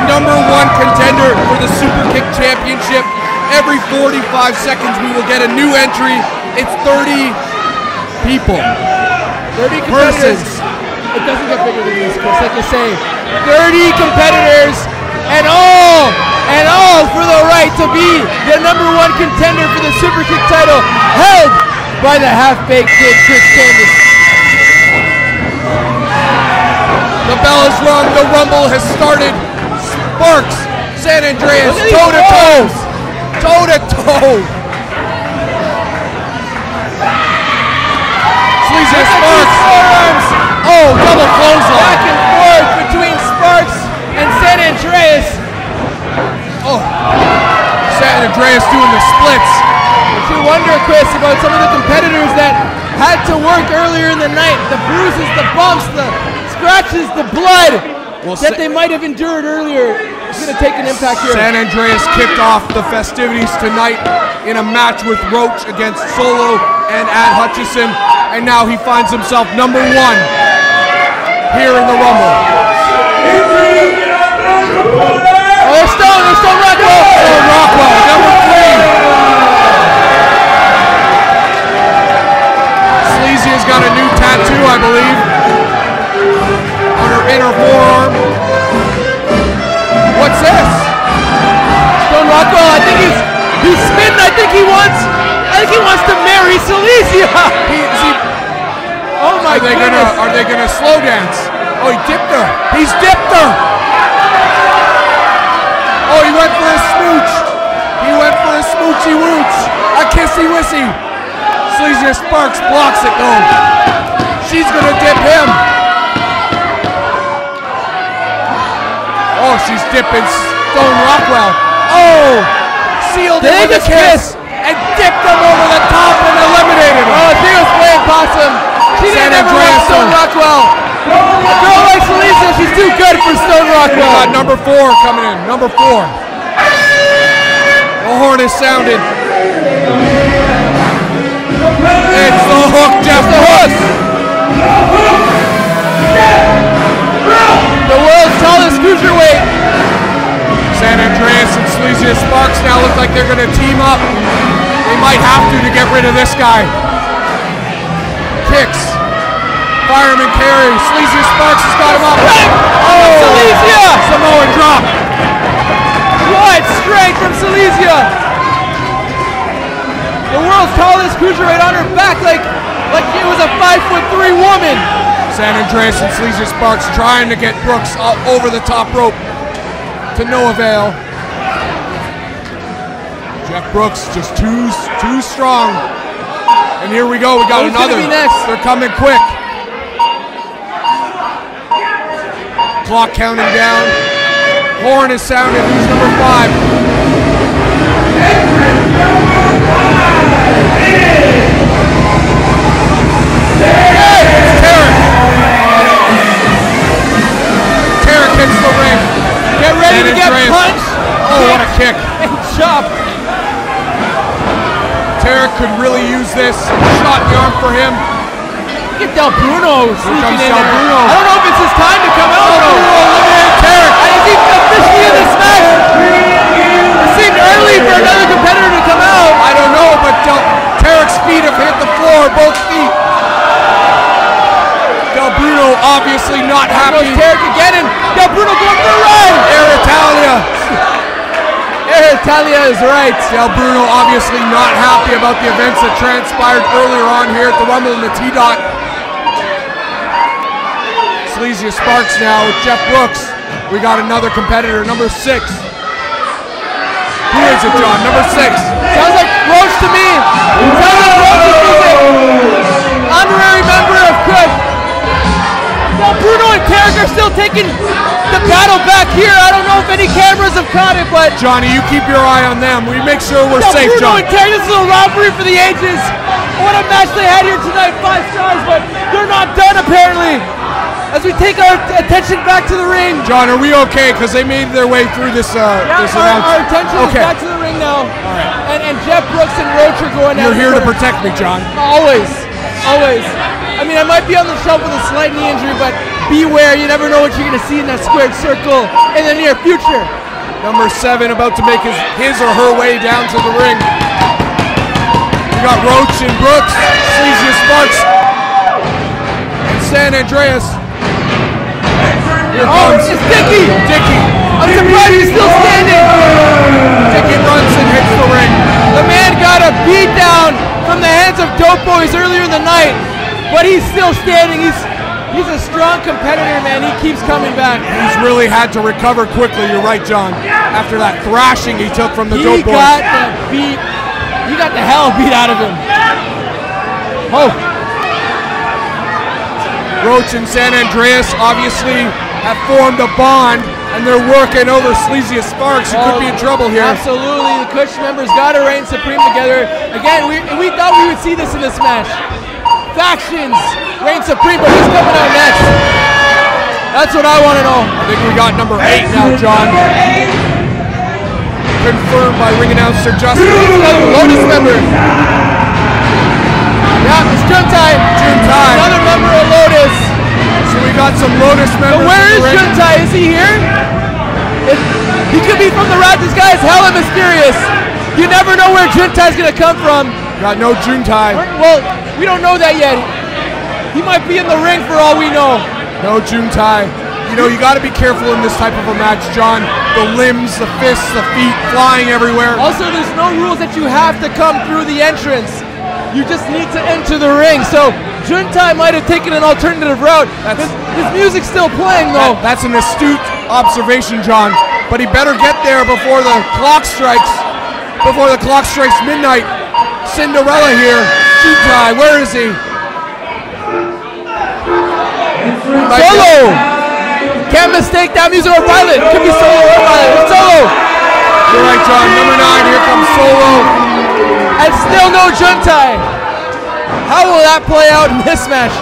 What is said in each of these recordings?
#1 contender for the Superkick'd Championship. Every 45 seconds we will get a new entry. It's 30 people. 30 persons. It doesn't get bigger than this, Chris. Like you say, 30 competitors, and all for the right to be the #1 contender for the Superkick'd title, held by the half-baked kid, Chris Candice. The bell is rung. The rumble has started. Sparks, San Andreas, toe-to-toe. Toe-to-toe. Sleazy Sparks. Forearms. Oh, double clothesline. Back and forth between Sparks and San Andreas. Oh, San Andreas doing the splits. But you wonder, Chris, about some of the competitors that had to work earlier in the night. The bruises, the bumps, the scratches, the blood that they might have endured earlier. It's going to take an impact here. San Andreas kicked off the festivities tonight in a match with Roach against Solo and Ad Hutchison, and now he finds himself #1 here in the Rumble. Oh, they're still Rockwell. Stone Rockwell, #3. Sleazy has got a new tattoo, I believe, on her inner forearm. What's this? Stone Rockwell, I think he's smitten. I think he wants to marry Silesia. Oh my goodness. Are they gonna slow dance? Oh, he dipped her. He's dipped her. Oh, he went for a smooch. He went for a smoochy wooch. A kissy wissy. Sleazy Sparks blocks it though. She's gonna dip him. Oh, she's dipping Stone Rockwell. Oh, sealed him with a kiss and dipped him over the top and eliminated him. Oh, she was playing possum. She didn't ever want Stone Rockwell. A girl like Silesia, she's too good for Stone Rockwell. We got #4 coming in. #4. The horn is sounded. It's the hook, Jeff. The hook. The world's tallest cruiserweight. San Andreas and Sleazy Sparks now look like they're going to team up. They might have to get rid of this guy. Kicks. Fireman carry. Sleazy Sparks has got him up. Oh, Silesia! Samoan drop. What strength from Silesia! The world's tallest cruiserweight on her back like it was a 5'3" woman. San Andreas and Sleazy Sparks trying to get Brooks over the top rope to no avail. Jeff Brooks just too strong. And here we go. We got another. Who's gonna be next? They're coming quick. Clock counting down. Horn is sounded. Who's #5? Tarek hits the ring. Get ready to get punched. Oh, what a kick. And chopped. Tarek could really use this. Shot in the arm for him. Look at Del Bruno sneaking in Del there. Bruno. I don't know if it's his time to come out. Del Bruno eliminated Tarek. And is he officially in this match? It seemed early for another competitor to come out. I don't know, but Tarek's feet have hit the floor, both feet. Del Bruno obviously not happy. Tarek again, and Del Bruno going for a run. Air Italia. Air Italia is right. Del Bruno obviously not happy about the events that transpired earlier on here at the Rumble in the T-Dot. Sleazy Sparks now with Jeff Brooks. We got another competitor, #6. Who is it, John? #6. Sounds like Roach to me. Sounds like Roach is music. Honorary member of Cook. Del Bruno and Tarek are still taking the battle back here. I don't know if any cameras have caught it, but Johnny, you keep your eye on them. We make sure we're safe, Bruno John. and Tarek, this is a robbery for the ages. What a match they had here tonight, 5 stars, but they're not done apparently. As we take our attention back to the ring. John, are we okay? Because they made their way through this. Our attention is back to the ring now. All right. And Jeff Brooks and Roach are going out. You're here to protect me, John. Always. Always. I mean, I might be on the shelf with a slight knee injury, but beware. You never know what you're going to see in that squared circle in the near future. Number 7 about to make his or her way down to the ring. We got Roach and Brooks, Sleazy Sparks, and San Andreas. Here comes it's Dickie! Dickie. I'm surprised he's still standing! Dickie runs and hits the ring. The man got a beat down from the hands of Dope Boys earlier in the night, but he's still standing. He's a strong competitor, man. He keeps coming back. He's really had to recover quickly. You're right, John. After that thrashing he took from the Dope Boys. He got the hell beat out of him. Oh. Roach and San Andreas obviously have formed a bond, and they're working over Sleazy Sparks, who could be in trouble here. Absolutely. The Kush members got to reign supreme together. Again, we thought we would see this in this match. Factions reign supreme, but who's coming out next? That's what I want to know. I think we got number 8 now, John. Confirmed by ring announcer Justin. Another Lotus member. Yeah, it's Juntai. Another member of Lotus. So we got some Lotus members. But where is Juntai? Is he here? He could be from the Rat. This guy is hella mysterious. You never know where Juntai's going to come from. Got no Juntai. Well, we don't know that yet. He might be in the ring for all we know. No Juntai. You know, you got to be careful in this type of a match, John. The limbs, the fists, the feet flying everywhere. Also, there's no rules that you have to come through the entrance. You just need to enter the ring. So Juntai might have taken an alternative route. His music's still playing, though. That's an astute observation, John. But he better get there before the clock strikes. Before the clock strikes midnight. Cinderella here. Juntai, where is he? Solo! Can't mistake that music or Violet. Could be Solo or Violet. It's Solo! You're right, John. Number 9, here comes Solo. And still no Juntai. How will that play out in this match?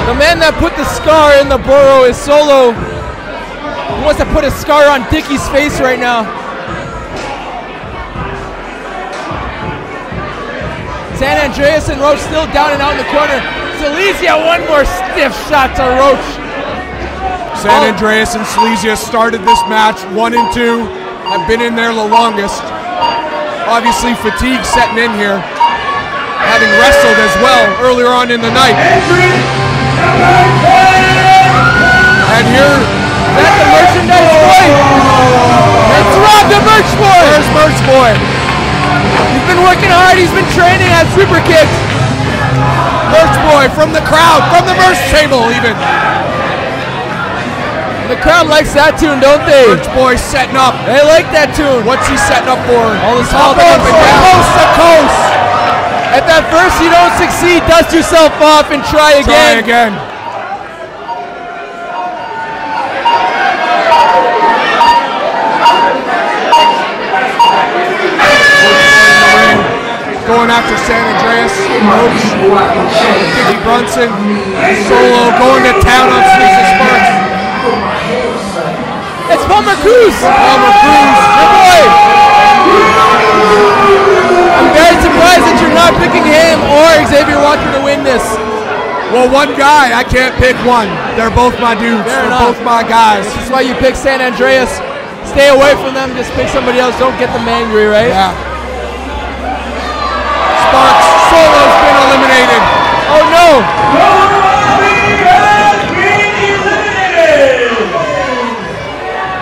The man that put the scar in the burrow is Solo. He wants to put a scar on Dickie's face right now. San Andreas and Roach still down and out in the corner. Sleazy, one more stiff shot to Roach. San Andreas and Sleazy started this match 1 and 2. Have been in there the longest. Obviously fatigue setting in here. Having wrestled as well earlier on in the night. And here, that's the merchandise boy. It's Rob the Merch Boy. There's Merch Boy. He's been working hard. He's been training at Superkickd. Merch Boy from the crowd, from the merch table even. The crowd likes that tune, don't they? Merch Boy setting up. They like that tune. What's he setting up for? All this up and down. Coast to coast. If at first you don't succeed, dust yourself off and try again. Try again. Going after San Andreas, Roach, Dickie Brunson, Solo going to town on Sleazy Sparks. It's Palmer Cruz! Palmer Cruz, your boy! I'm very surprised that you're not picking him or Xavier Walker to win this. Well, one guy, I can't pick one. They're both my dudes. They're both my guys. This is why you pick San Andreas. Stay away from them, just pick somebody else. Don't get them angry, right? Yeah. Sparks, Solo's been eliminated. Oh no!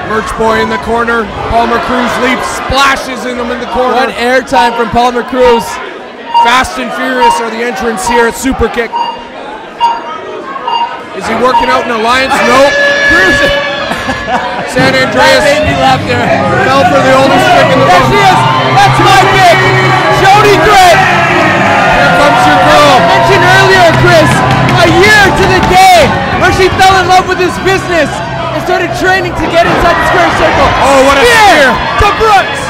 Merch Boy in the corner. Palmer Cruz leaps, splashes in him in the corner. What airtime from Palmer Cruz. Fast and Furious are the entrants here at Superkickd. Is he working out an alliance? Nope. Cruz. San Andreas. That made me laugh there. Fell for the oldest trick in the book. There she is. That's my pick. Jody Threat. Here comes your girl. I mentioned earlier, Chris, a year to the day where she fell in love with this business and started training to get inside the square circle. Oh, what a spear. To Brooks.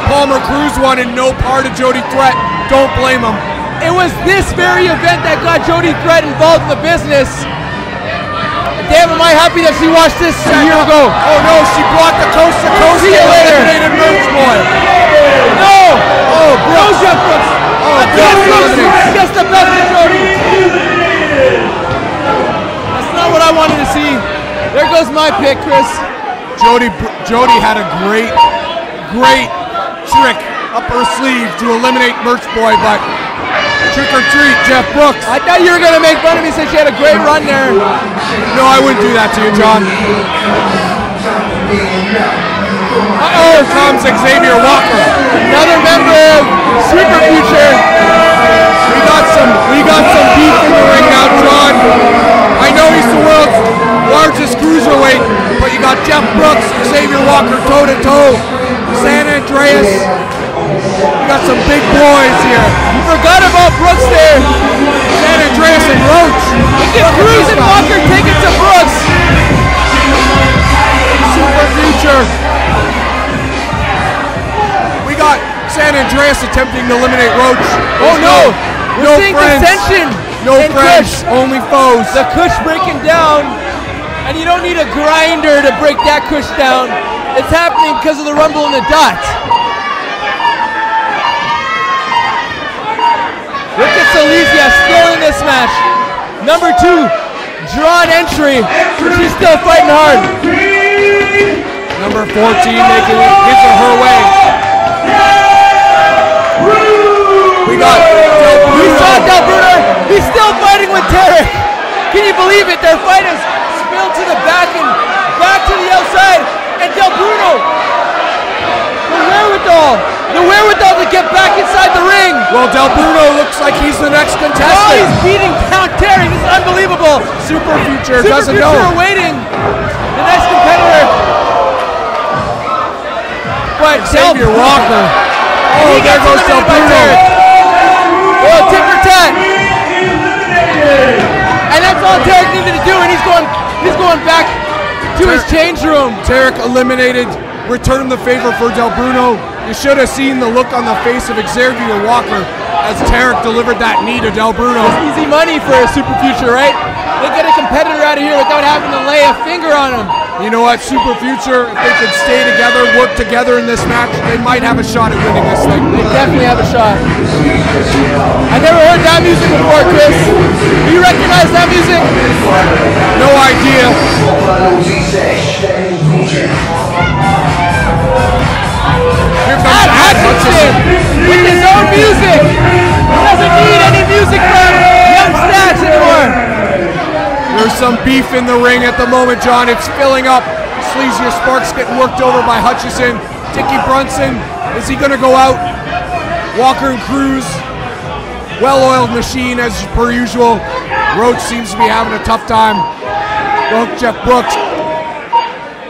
Palmer Cruz wanted no part of Jody Threat. Don't blame him. It was this very event that got Jody Threat involved in the business. Damn, am I happy that she watched this a year ago. Oh no, she blocked the coast to coast. See you later. Eliminated Merch Boy. No. Oh, Brooks. No, Jeff Brooks. Oh, Brooks. Just the best of Jody. my pick, Chris. Jody had a great trick up her sleeve to eliminate Merch Boy, but trick or treat, Jeff Brooks. I thought you were going to make fun of me since she had a great run there. No, I wouldn't do that to you, John. Here comes Xavier Walker. Another member of Super Future. We got some beef in the ring now, John. I know he's the world's largest cruiserweight, but you got Jeff Brooks, Xavier Walker toe-to-toe, San Andreas. You got some big boys here. You forgot about Brooks there. San Andreas and Roach. Look at Cruz and Walker take it to Brooks. Super Future. We got San Andreas attempting to eliminate Roach. Oh no! No We're seeing friends. dissension. No and friends. Kush. Only foes. The Kush breaking down. And you don't need a grinder to break that Kush down. It's happening because of the rumble in the dot. Look at Silesia still in this match. Number 2, drawn entry. She's still fighting hard. Number 14 making it his or her way. We saw Del Bruno. He's still fighting with Tarek. Can you believe it? Their fight has spilled to the back and back to the outside. And Del Bruno, the wherewithal to get back inside the ring. Well, Del Bruno looks like he's the next contestant. Oh, he's beating down Tarek. This is unbelievable. Super Future doesn't know. Super Future waiting. The next competitor. But Xavier Walker. Oh, there goes Del Bruno. Oh, tit for tat. And that's all Tarek needed to do, and he's going back to his change room. Tarek eliminated, returned the favor for Del Bruno. You should have seen the look on the face of Xavier Walker as Tarek delivered that knee to Del Bruno. It's easy money for a Super Future, right? They get a competitor out of here without having to lay a finger on him. You know what, Super Future, if they could stay together, work together in this match, they might have a shot at winning this thing. They definitely have a shot. I never heard that music before, Chris. Do you recognize that music? No idea. Here comes Ad Hutchison with his own music. He doesn't need any music from Young Stacks anymore. There's some beef in the ring at the moment, John. It's filling up. Sleazy Sparks getting worked over by Hutchison. Dickie Brunson, is he going to go out? Walker and Cruz, well-oiled machine as per usual. Roach seems to be having a tough time. Jeff Brooks.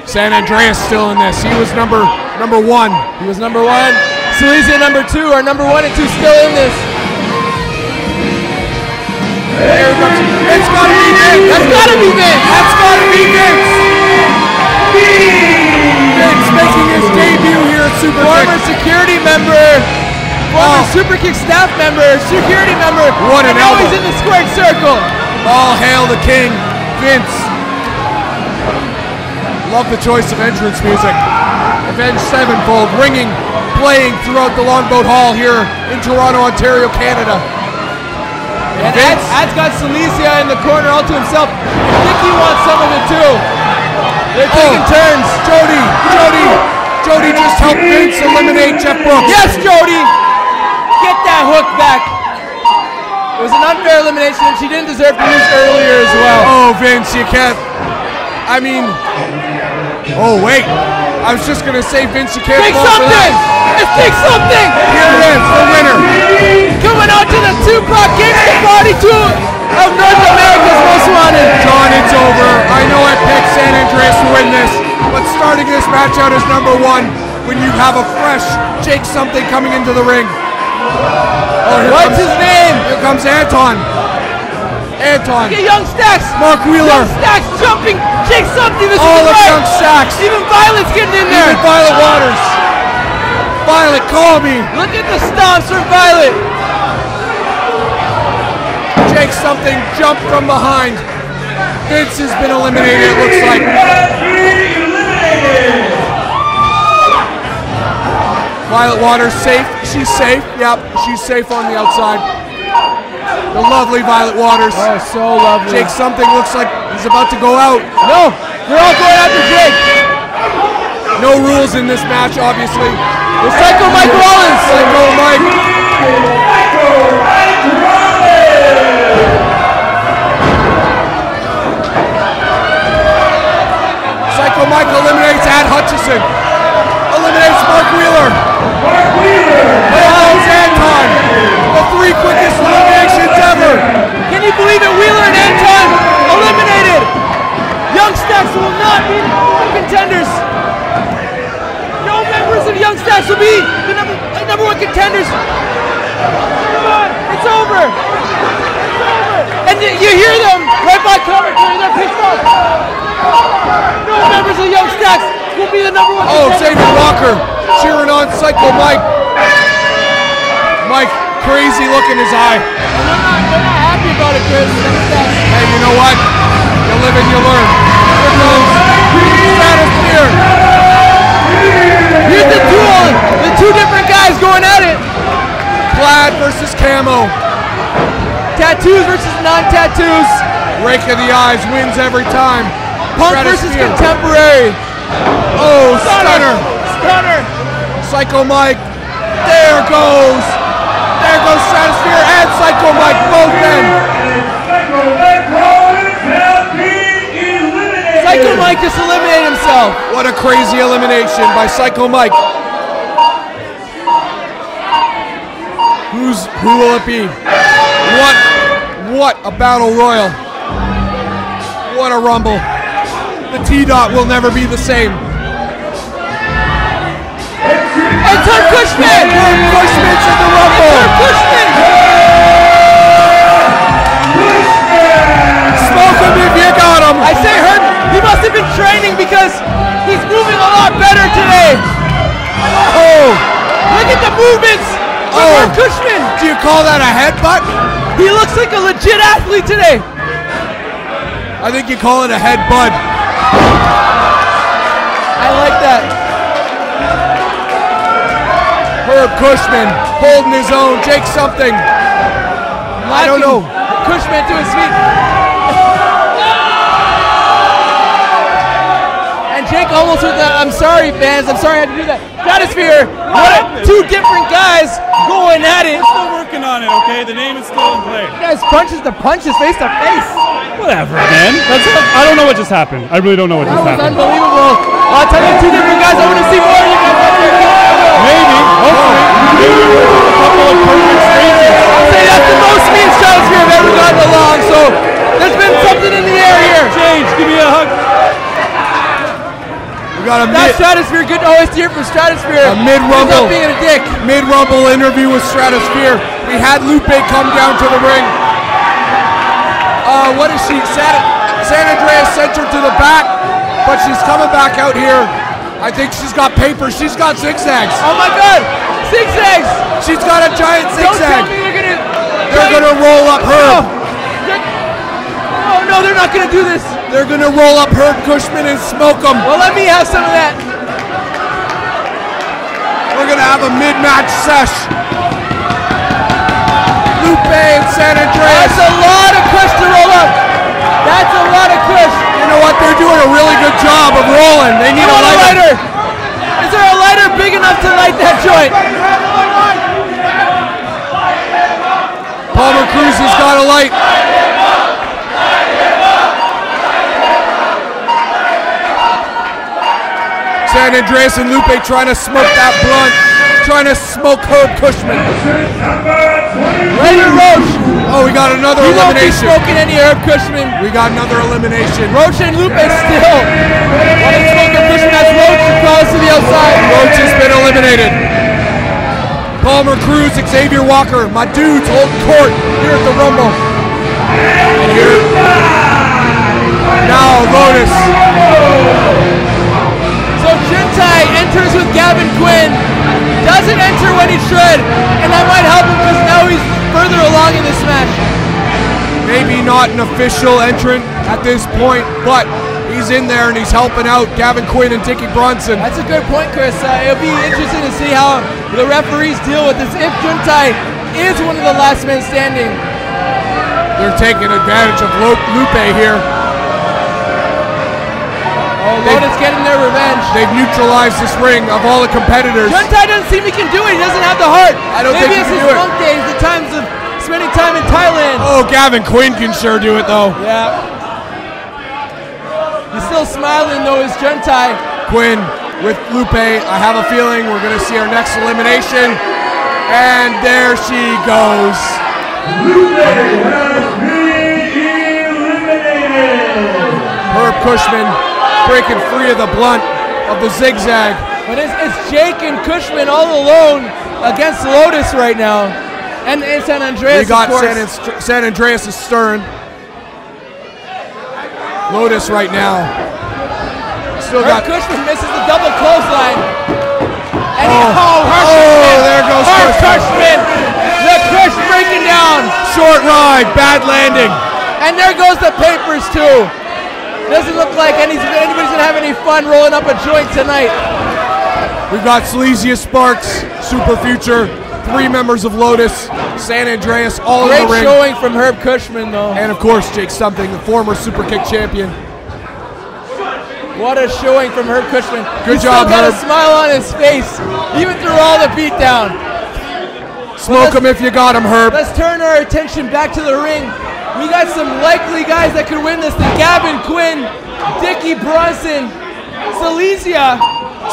San Andreas still in this. He was number 1. He was number 1. Silesia number 2 are number 1 and 2 still in this. There comes. It's gotta be Vince. That's gotta be Vince. That's gotta be Vince. Vince making his debut here at Superkickd. Former security member, former Superkickd staff member, security member. What an elbow. He's in the squared circle. All hail the king, Vince. Love the choice of entrance music. Avenged Sevenfold ringing, playing throughout the Longboat Hall here in Toronto, Ontario, Canada. And Ad's got Silesia in the corner all to himself. I think he wants some of it too. They're taking turns. Jody just helped Vince eliminate Jeff Brooks. Yes, Jody! Get that hook back. It was an unfair elimination and she didn't deserve to lose earlier as well. Oh, Vince, you can't. I mean, oh wait. I was just gonna say, Vince, you can't take fall for something! that. Let's take something! Here it is, the winner. Coming on to the Tupac Gangsta Party Tour of North America's Most Wanted. John, it's over. I know I picked San Andreas to win this, but starting this match out as number 1 when you have a fresh Jake something coming into the ring. Oh, what's his name? Here comes Anton. Anton. Look at Young Stacks. Mark Wheeler. Young Stacks jumping. Jake something. This all is of right. Young Stacks. Even Violet's getting in there. Even Violet Waters. Violet, call me. Look at the stomps from Violet. Jake something jumped from behind. Vince has been eliminated, it looks like. Violet Waters safe. She's safe. Yep, she's safe on the outside. The lovely Violet Waters. Oh, so lovely. Jake something looks like he's about to go out. No. They're all going after Jake. No rules in this match, obviously. The Psycho Mike Rollins. Psycho Mike. Psycho Mike eliminates Ad Hutchison. Eliminates Mark Wheeler. Eliminates Anton. The 3 quickest eliminations ever. Can you believe it? Wheeler and Anton eliminated. Young Stacks will not be the #1 contenders. No members of Young Stacks will be the number 1 contenders. It's over. And you hear them right by commentary. They're pissed off. No members of Young Stacks will be the #1 contender. Oh, Xavier Walker cheering on Psycho Mike. Mike, crazy look in his eye. They're not happy about it, Chris. Hey, you know what? You live and you learn. Here goes Stratosphere. Here's the duel. The 2 different guys going at it. Plaid versus Camo. Tattoos versus non-tattoos. Rake of the eyes wins every time. Punk versus contemporary. Oh, stunner. Stunner. Psycho Mike. There goes. There goes Stratosphere and Psycho Mike both in. Psycho Mike just eliminated himself. What a crazy elimination by Psycho Mike. Who will it be? What a battle royal. What a rumble. The T-Dot will never be the same. It's Herb Cushman! Herb Cushman's in the rumble! Herb Cushman! Smoke him if you got him! I say Herb, he must have been training because he's moving a lot better today. Oh! Look at the movements of Herb Cushman! Do you call that a headbutt? He looks like a legit athlete today. I think you call it a headbutt. I like that. Herb Cushman holding his own. Jake something. I don't know. Cushman to his feet. And Jake almost with the, I'm sorry fans, I'm sorry I had to do that. Stratosphere, what 2 different guys going at it. We're still working on it, okay? The name is still in play. You guys punches to punches, face to face. Whatever, man. I don't know what just happened. I really don't know what just That was happened. unbelievable. I'll tell you 2 different guys. I want to see more of you guys up there. Maybe, hopefully. Maybe a couple of perfect strangers. I'll say that's the most me and Stratosphere have ever gotten along, so there's been something in the air here. James, give me a hug. We got a That's Stratosphere. Good to always hear from Stratosphere. A mid-rumble. He's not being a dick. Mid-rumble interview with Stratosphere. We had Lupe come down to the ring. What is she? San Andreas sent her to the back, but she's coming back out here. I think she's got paper. She's got zigzags. Oh my God! Zigzags! She's got a giant Don't tell zigzag. me They're gonna roll up Herb. Oh no, they're not gonna do this. They're gonna roll up Herb Cushman and smoke him. Well, let me have some of that. We're gonna have a mid-match sesh. Lupe and San Andreas. That's a lot of kush to roll up. That's a lot of kush. You know what? They're doing a really good job of rolling. They need a lighter. Is there a lighter big enough to light that joint? Palmer Cruz has got a light. San Andreas and Lupe trying to smoke that blunt. Trying to smoke Herb Cushman. Later Roach. Oh, we got another You won't be elimination. smoking any Herb Cushman. We got another elimination. Roach and Lupe still. While they smoke Herb Cushman, that's Roach across to the outside. Roach has been eliminated. Palmer Cruz, Xavier Walker, my dudes holding court here at the Rumble. And here, now Lotus. So Juntai enters with Gavin Quinn. Doesn't enter when he should, and that might help him because now he's further along in this match. Maybe not an official entrant at this point, but he's in there and he's helping out Gavin Quinn and Dickie Bronson. That's a good point, Chris. It'll be interesting to see how the referees deal with this if Juntai is one of the last men standing. They're taking advantage of Lupe here. Lotus getting their revenge. They've neutralized this ring of all the competitors. Juntai doesn't seem he can do it. He doesn't have the heart. I don't Maybe think he it's can his do it. monk days, the times of spending time in Thailand. Oh, Gavin Quinn can sure do it though. Yeah. He's still smiling though, is Juntai. Quinn with Lupe. I have a feeling we're going to see our next elimination. And there she goes. Lupe has been eliminated. Herb Cushman breaking free of the blunt of the zigzag. But it's Jake and Cushman all alone against Lotus right now. And San Andreas, We got of course. San Andreas is stern. Lotus right now. Still Herb got. Cushman misses the double clothesline. And there goes Herb Cushman. Cushman. The Cush breaking down. Short ride, bad landing. And there goes the papers too. Doesn't look like anybody's gonna have any fun rolling up a joint tonight. We've got Silesia Sparks, Super Future, 3 members of Lotus, San Andreas, all in the Great ring. showing from Herb Cushman though. And of course, Jake Something, the former Superkickd champion. What a showing from Herb Cushman. Good He's job, still got Herb. a smile on his face, even through all the beatdown. Smoke him if you got him, Herb. Let's turn our attention back to the ring. We got some likely guys that could win this. The Gavin Quinn, Dickie Bronson, Silesia.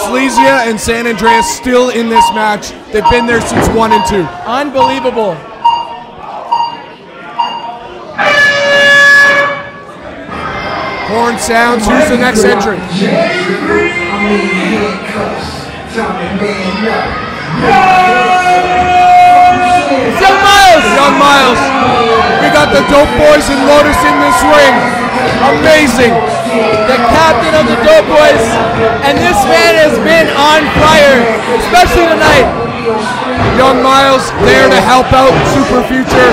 Silesia and San Andreas still in this match. They've been there since 1 and 2. Unbelievable. Horn sounds. Who's the next entrant? Young Miles. Young Miles. We got the Dope Boys and Lotus in this ring. Amazing. The captain of the Dope Boys. And this man has been on fire, especially tonight. Young Miles there to help out Super Future.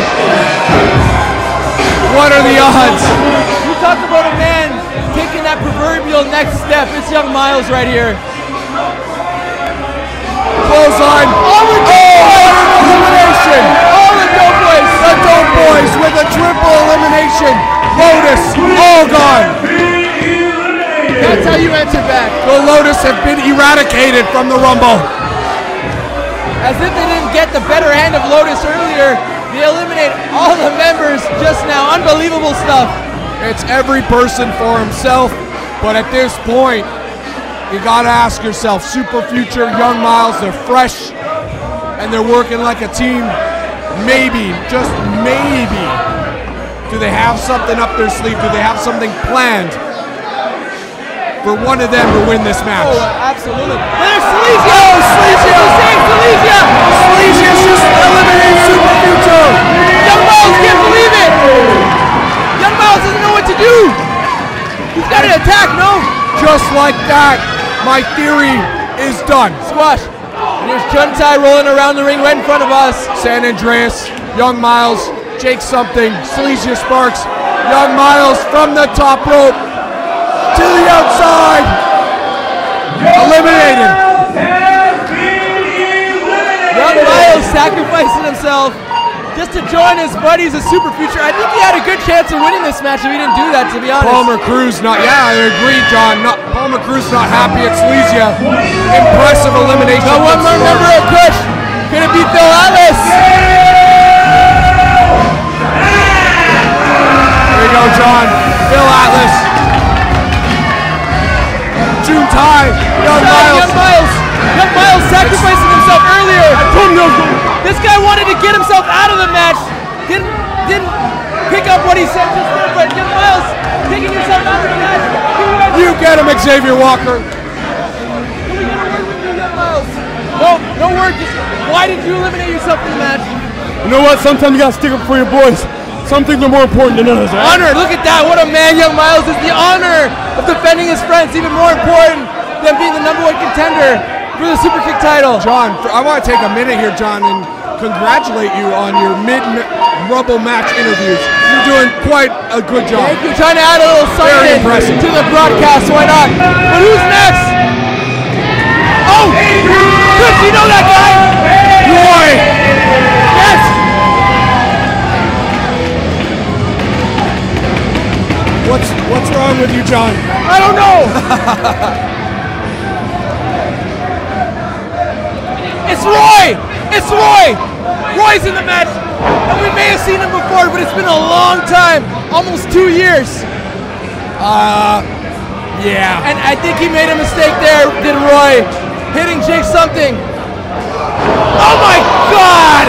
What are the odds? You talk about a man taking that proverbial next step. It's Young Miles right here. Clothesline. Elimination. All the Dope Boys. The Dope Boys with a triple elimination. Lotus, all gone. That's how you answer back. The Lotus have been eradicated from the Rumble. As if they didn't get the better hand of Lotus earlier, they eliminate all the members just now. Unbelievable stuff. It's every person for himself, but at this point, you gotta ask yourself, Super Future, Young Miles, they're fresh, and they're working like a team. Maybe, just maybe, do they have something up their sleeve? Do they have something planned for one of them to win this match? Oh, absolutely. There's Silesia! Oh, Silesia! Silesia! Silesia's just eliminated Super Future! Young Miles can't believe it! Young Miles doesn't know what to do! He's got an attack, no? Just like that, my theory is done. Squash. And here's Juntai rolling around the ring right in front of us. San Andreas, Young Miles, Jake Something, Silesia Sparks, Young Miles from the top rope to the outside. Eliminated. Young Miles sacrificing himself just to join his buddies of Super Future. I think he had a good chance of winning this match if he didn't do that, to be honest. Palmer Cruz not, yeah, I agree, John. Palmer Cruz not happy at Silesia. Impressive elimination. But one more member of Kush. Could it be Phil Atlas? There you go, John. Phil Atlas. Juntai, Young Miles. Young Miles. Young Miles sacrificing himself earlier. This guy wanted to get himself out of the match. Didn't pick up what he said just there, but Young Miles taking himself out of the match. You get him, Xavier Walker. No word. Just why did you eliminate yourself from the match? You know what? Sometimes you gotta stick up for your boys. Some things are more important than others, right? Honor. Look at that. What a man Young Miles is. The honor of defending his friends, even more important than being the #1 contender for the Superkickd title. John, I want to take a minute here, John, and congratulate you on your mid-Rumble match interviews. You're doing quite a good job. Thank you. Trying to add a little Very something impressive. to the broadcast. Why not? But who's next? Oh! Chris, you know that guy? Roy! Yes! What's wrong with you, John? I don't know. It's Roy! It's Roy! Roy's in the match. And we may have seen him before, but it's been a long time. Almost 2 years. Yeah. And I think he made a mistake there, did Roy? Hitting Jake something. Oh my God!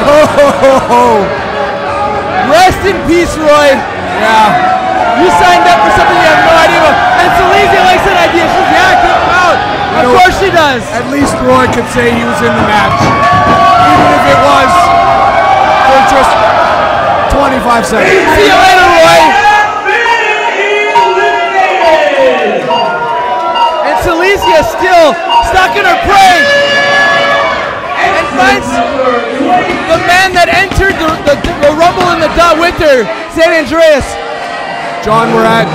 Rest in peace, Roy. Yeah. You signed up for something you have no idea about. And Silesia likes that idea. She's, yeah, kick him out. Of course she does. At least Roy could say he was in the match. Even if it was for just 25 seconds. See you later, Roy. And Silesia still stuck in her prey. And finds the man that entered the Rumble in the dot with her, San Andreas. John, we're at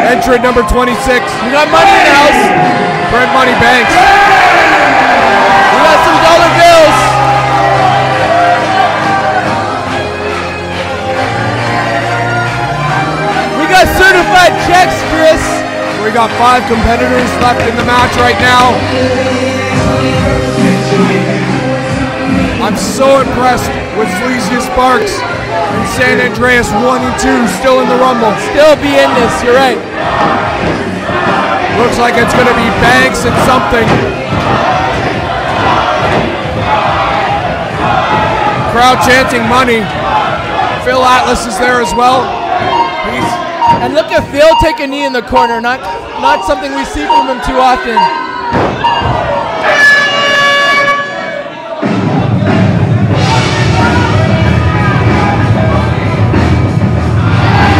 entrant number 26. We got money in the house. Brent Money Banks. We got some dollar bills. We got certified checks, Chris. We got 5 competitors left in the match right now. I'm so impressed with Silesia Sparks and San Andreas 1 and 2 still in the Rumble. Still be in this, you're right. Looks like it's going to be Banks and something. Crowd chanting money. Phil Atlas is there as well. And look at Phil take a knee in the corner. Not something we see from him too often.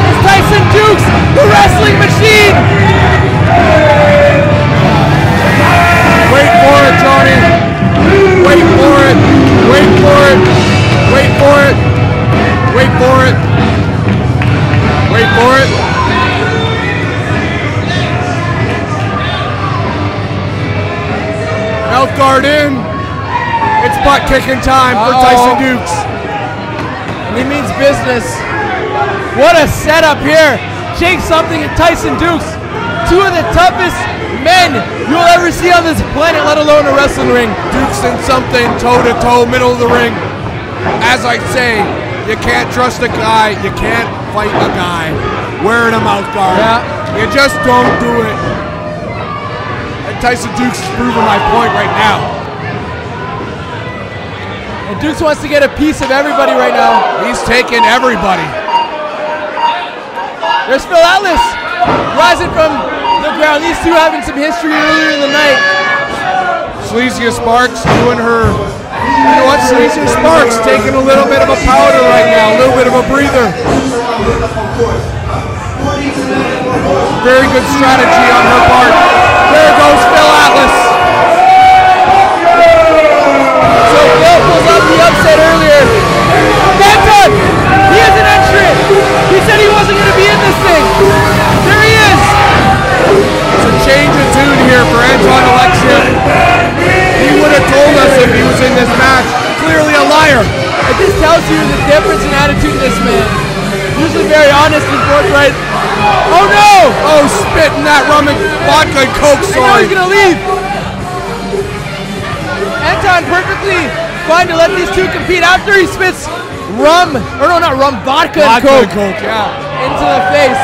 It's Tyson Dukes, the wrestling machine. Wait for it, Johnny. Wait for it. Wait for it. Wait for it. Wait for it. Wait for it. Mouth guard in. It's butt kicking time for Tyson Dukes. And he means business. What a setup here. Jake something and Tyson Dukes. 2 of the toughest men you'll ever see on this planet, let alone a wrestling ring. Dukes in something, toe to toe, middle of the ring. As I say, you can't trust a guy, you can't fight a guy wearing a mouth guard. Yeah. You just don't do it. And Tyson Dukes is proving my point right now. And Dukes wants to get a piece of everybody right now. He's taking everybody. There's Phil Atlas rising from the ground. These two having some history earlier in the night. Silesia Sparks doing her, you know what, Silesia Sparks taking a little bit of a powder right now, a little bit of a breather. Very good strategy on her part. There goes Phil Atlas. So Phil pulls off the upset earlier. Anton! He is an entrant! He said he wasn't going to be in this thing. There he is! It's a change of tune here for Anton Alexia. He would have told us if he was in this match. Clearly a liar. It just tells you the difference in attitude in this man. Usually very honest and forthright. Oh no! Oh, spitting that rum and vodka and coke, And now sorry. he's gonna leave. Anton perfectly fine to let these two compete after he spits rum, or no, not rum, vodka and Vodka coke and coke, yeah. into the face.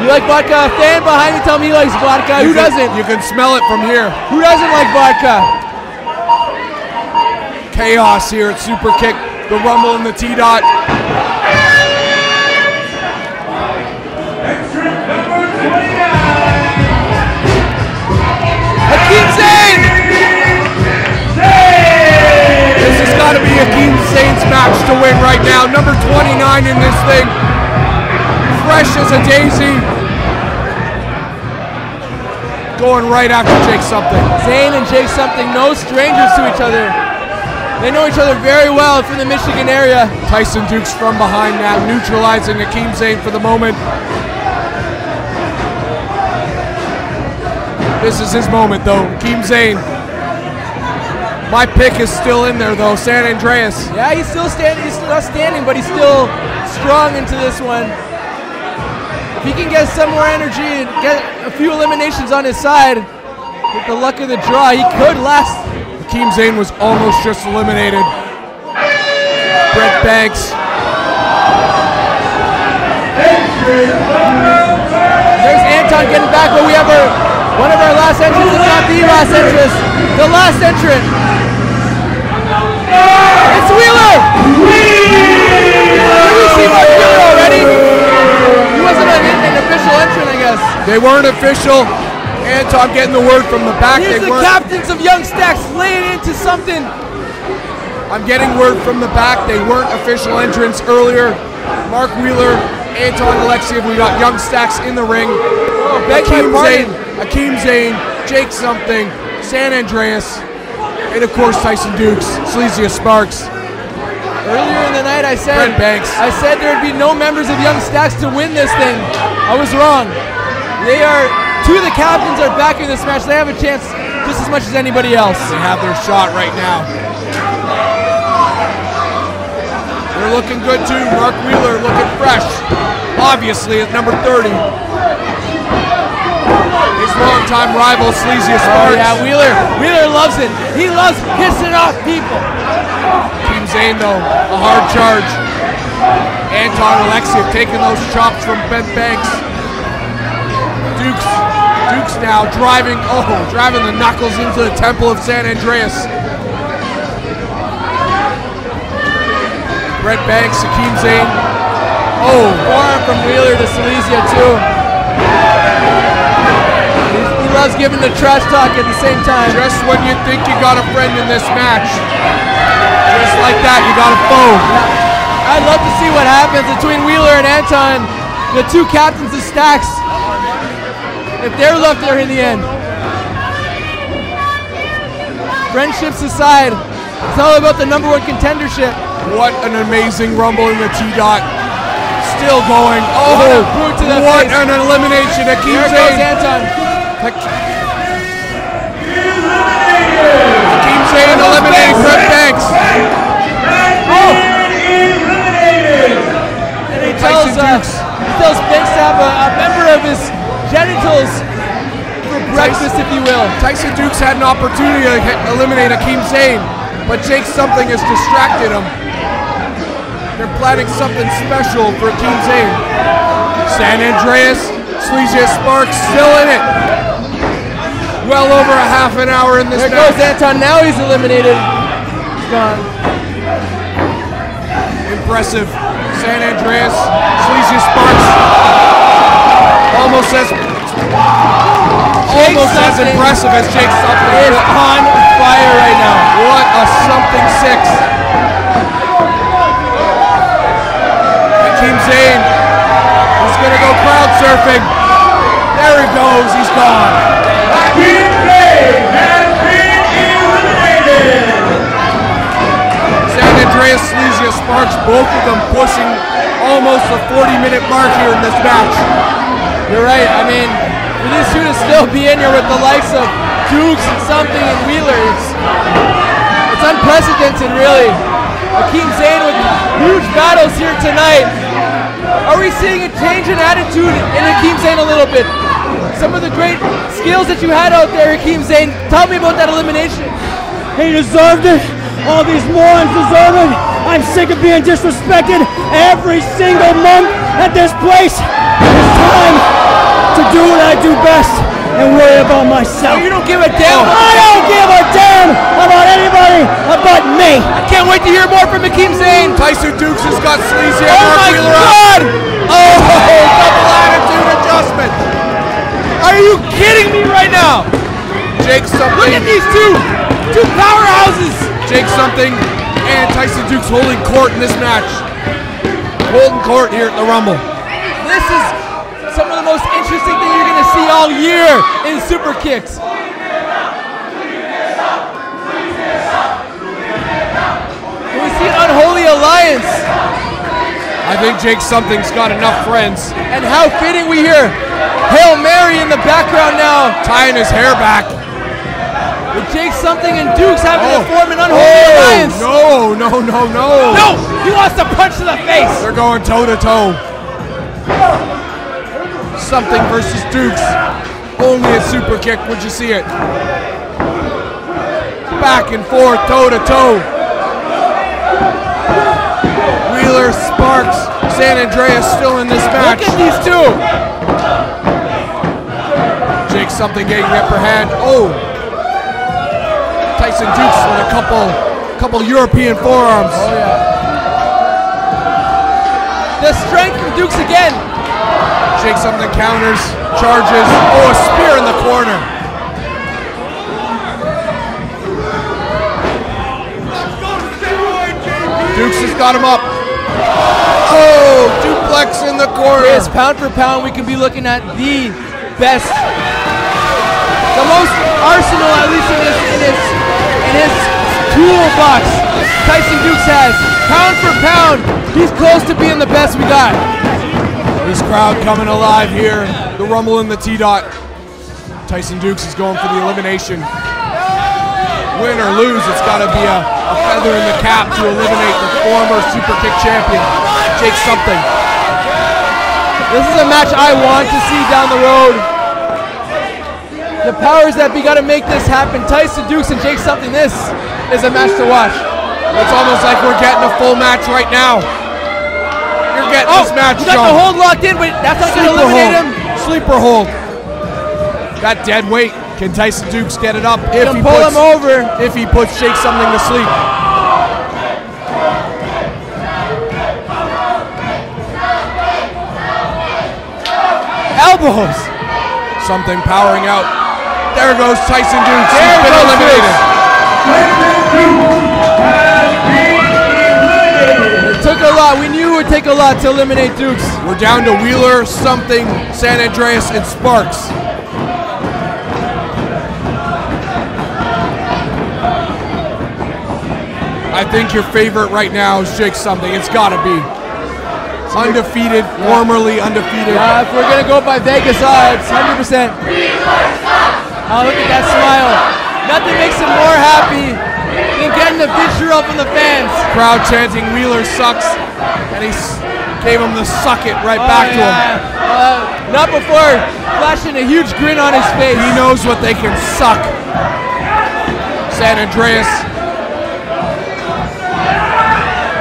You like vodka? A fan behind me tell me he likes vodka. Who doesn't? You can smell it from here. Who doesn't like vodka? Chaos here at Superkickd. The Rumble and the T-Dot. Hakeem Zayn! This has got to be Hakeem Zayn's match to win right now. Number 29 in this thing. Fresh as a daisy. Going right after Jake something. Zayn and Jake something, no strangers to each other. They know each other very well from the Michigan area. Tyson Dukes from behind now, neutralizing Hakeem Zayn for the moment. This is his moment though, Hakeem Zayn. My pick is still in there though, San Andreas. Yeah, he's still standing. He's not standing, but he's still strong into this one. If he can get some more energy and get a few eliminations on his side, with the luck of the draw, he could last. Hakeem Zayn was almost just eliminated. Brent Banks. There's Anton getting back, but we have one of our last entrants, if not the last entrant. The last entrant. It's Wheeler! Did we see Mark Wheeler already? He wasn't an official entrant, I guess. They weren't official. Anton getting the word from the back. Here's the captains of Young Stacks laying into something. I'm getting word from the back. They weren't official entrants earlier. Mark Wheeler, Anton Alexiev. We got Young Stacks in the ring. Oh, Hakeem Zayn, Jake Something, San Andreas, and of course Tyson Dukes, Sleazy Sparks. Earlier in the night, I said Brent Banks. there'd be no members of Young Stacks to win this thing. I was wrong. Two of the captains are back in this match. They have a chance just as much as anybody else. They have their shot right now. They're looking good too. Mark Wheeler looking fresh. Obviously at number 30. His longtime rival, Sleazy Sparks. Oh, yeah, Wheeler loves it. He loves pissing off people. Hakeem Zayn though, a hard charge. Anton Alexiev taking those chops from Brent Banks. Dukes now driving the knuckles into the Temple of San Andreas. Brent Banks, Hakeem Zayn. Forearm from Wheeler to Silesia too. He loves giving the trash talk at the same time. Just when you think you got a friend in this match, just like that, you got a foe. I'd love to see what happens between Wheeler and Anton, the two captains of Stacks. If they're left there in the end. Friendships aside, it's all about the number one contendership. What an amazing rumble in the T-Dot. Still going. What an elimination. Hakeem Zayn. There goes Anton. Hakeem Zayn eliminating Brent Banks. And he tells Banks to have a member of his genitals for breakfast, if you will. Tyson Dukes had an opportunity to eliminate Hakeem Zayn, but Jake Something has distracted him. They're planning something special for Hakeem Zayn. San Andreas, Sleazy Sparks still in it. Well over a half an hour in this match. There goes Anton, now he's eliminated. He's gone. Impressive. San Andreas, Sleazy Sparks. Almost as impressive as Jake Something is on fire right now. What a Something 6. Hakeem Zayn is going to go crowd surfing. There he goes. He's gone. Hakeem Zayn has been eliminated. San Andreas, Sleazy Sparks, both of them pushing almost the 40-minute mark here in this match. You're right. I mean, for these two to still be in here with the likes of Dukes and Something and Wheeler, it's unprecedented, really. Hakeem Zayn with huge battles here tonight. Are we seeing a change in attitude in Hakeem Zayn a little bit? Some of the great skills that you had out there, Hakeem Zayn. Tell me about that elimination. He deserved it. All these morons deserve it. I'm sick of being disrespected every single month at this place. It's time to do what I do best and worry about myself. You don't give a damn. I don't give a damn about anybody but me. I can't wait to hear more from Hakeem Zayn. Tyson Dukes has got Sleazy and Oh Mark my Wheeler God! up. Double attitude adjustment. Are you kidding me right now? Jake Something. Look at these two powerhouses. Jake Something and Tyson Dukes holding court in this match. Holding court here at the Rumble. This is some of the most interesting thing you're going to see all year in Superkickd. We see an unholy alliance. I think Jake Something's got enough friends. And how fitting we hear Hail Mary in the background now. Tying his hair back. With Jake Something and Dukes having to form an unholy alliance. No. No, he wants to punch to the face. They're going toe to toe. Something versus Dukes. Only a Superkick'd would you see it. Back and forth, toe to toe. Wheeler, Sparks, San Andreas still in this match. Look at these two. Jake Something getting the upper hand. Oh. Tyson Dukes with a couple European forearms. Oh yeah. The strength from Dukes again. Jake Something counters, charges. Oh, a spear in the corner. Dukes has got him up. Oh, duplex in the corner. Yes, pound for pound, we can be looking at the best, the most arsenal, at least in his toolbox. Tyson Dukes has. Pound for pound, he's close to being the best we got. This crowd coming alive here. The rumble in the T-Dot. Tyson Dukes is going for the elimination. Win or lose, it's got to be a feather in the cap to eliminate the former Superkick'd champion, Jake Something. This is a match I want to see down the road. The powers that be got to make this happen. Tyson Dukes and Jake Something. This is a match to watch. It's almost like we're getting a full match right now. You're getting this match, you got John. the hold locked in, but that's not going to eliminate him. Sleeper hold. That dead weight. Can Tyson Dukes get it up if he pull him over? If he puts Jake Something to sleep. Elbows. Something powering out. There goes Tyson Dukes. There He's been goes eliminated. It took a lot. We knew it would take a lot to eliminate Dukes. We're down to Wheeler, Something, San Andreas, and Sparks. I think your favorite right now is Jake Something. It's got to be. Undefeated, formerly undefeated. If we're going to go by Vegas odds, 100%. Oh, look at that smile. Nothing makes him more happy than getting the vitriol from the fans. Crowd chanting Wheeler sucks, and he gave him the suck it right back to him. Not before flashing a huge grin on his face. He knows what they can suck. San Andreas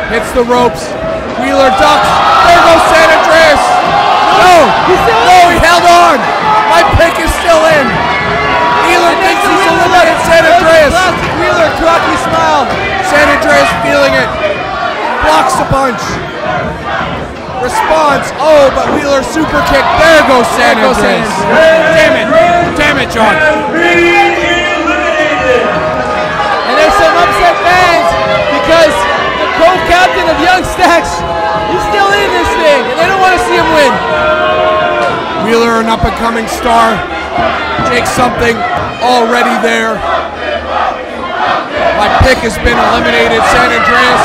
hits the ropes. Wheeler ducks. There goes San Andreas. No, he held on. My pick is still in. Wheeler thinks he's eliminated San Andreas. Wheeler, cocky smile. San Andreas feeling it. Blocks the punch. Response. Oh, but Wheeler super kick. There goes San Andreas. Damn it, John. And there's some upset fans because the co-captain of Young Stacks, he's still in this thing, and they don't want to see him win. Wheeler, an up-and-coming star. Jake Something already there. My pick has been eliminated. San Andreas,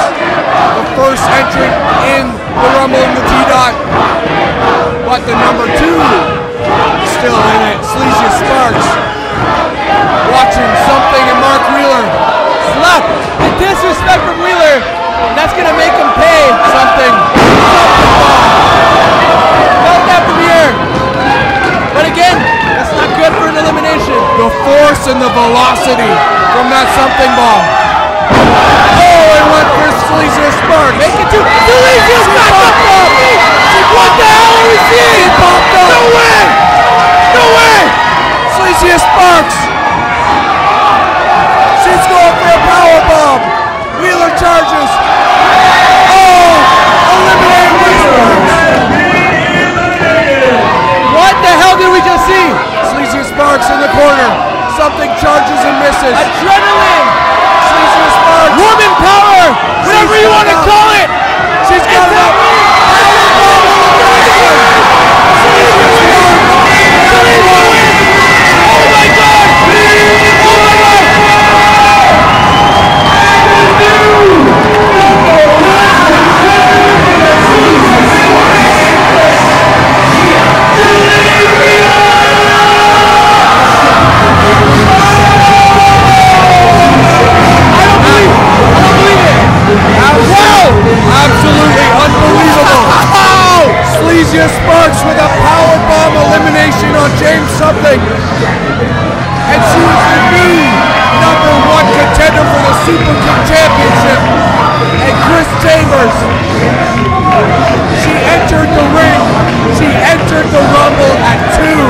the first entrant in the Rumble in the T-Dot. But the number 2 is still in it. Sleazy Sparks. Watching Something and Mark Wheeler. Slap. The disrespect from Wheeler. And that's going to make him pay. Something. Felt that from here. But again, that's not good for an elimination. The force and the velocity from that Something bomb. Oh, it went for Sleazy Sparks. Make it to Sleazy's got the bomb. What the hell are we seeing? He popped up. No way. No way. Sleazy Sparks. She's going for a power bomb. Wheeler charges. Oh, eliminated Sparks. What the hell did we just see? Sleazy Sparks in the corner. Something charges and misses. Adrenaline. Chambers. She entered the ring. She entered the Rumble at 2